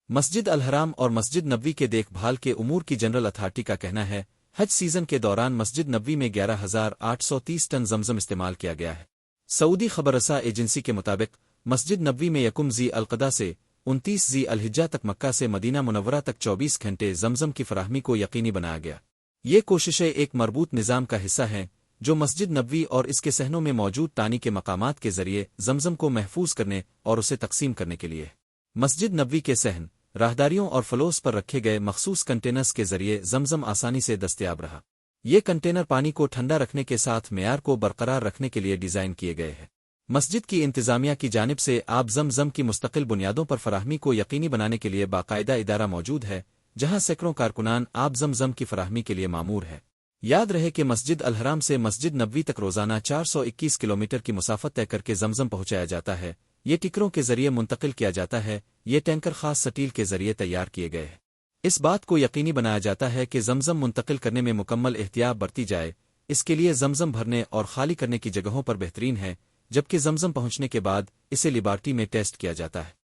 مسجد الحرام اور مسجد نبوی کے دیکھ بھال کے امور کی جنرل اتھارٹی کا کہنا ہے حج سیزن کے دوران مسجد نبوی میں 11,830 ٹن زمزم استعمال کیا گیا ہے۔ سعودی خبر رساں ایجنسی کے مطابق مسجد نبوی میں 1 ذی القعدہ سے 29 ذی الحجہ تک مکہ سے مدینہ منورہ تک 24 گھنٹے زمزم کی فراہمی کو یقینی بنایا گیا۔ یہ کوششیں ایک مربوط نظام کا حصہ ہیں جو مسجد نبوی اور اس کے صحنوں میں موجود پانی کے مقامات کے ذریعے زمزم کو محفوظ کرنے اور اسے تقسیم کرنے کے لیے مسجد نبوی کے صحن راہداریوں اور فلوس پر رکھے گئے مخصوص کنٹینرز کے ذریعے زمزم آسانی سے دستیاب رہا۔ یہ کنٹینر پانی کو ٹھنڈا رکھنے کے ساتھ معیار کو برقرار رکھنے کے لیے ڈیزائن کیے گئے ہیں۔ مسجد کی انتظامیہ کی جانب سے آب زمزم کی مستقل بنیادوں پر فراہمی کو یقینی بنانے کے لیے باقاعدہ ادارہ موجود ہے جہاں سینکڑوں کارکنان آب زمزم کی فراہمی کے لیے مامور ہے۔ یاد رہے کہ مسجد الحرام سے مسجد نبوی تک روزانہ 421 کلومیٹر کی مسافت طے کر کے زمزم پہنچایا جاتا ہے۔ یہ ٹکروں کے ذریعے منتقل کیا جاتا ہے۔ یہ ٹینکر خاص سٹیل کے ذریعے تیار کیے گئے ہیں۔ اس بات کو یقینی بنایا جاتا ہے کہ زمزم منتقل کرنے میں مکمل احتیاط برتی جائے۔ اس کے لیے زمزم بھرنے اور خالی کرنے کی جگہوں پر بہترین ہے، جبکہ زمزم پہنچنے کے بعد اسے لیبارٹری میں ٹیسٹ کیا جاتا ہے۔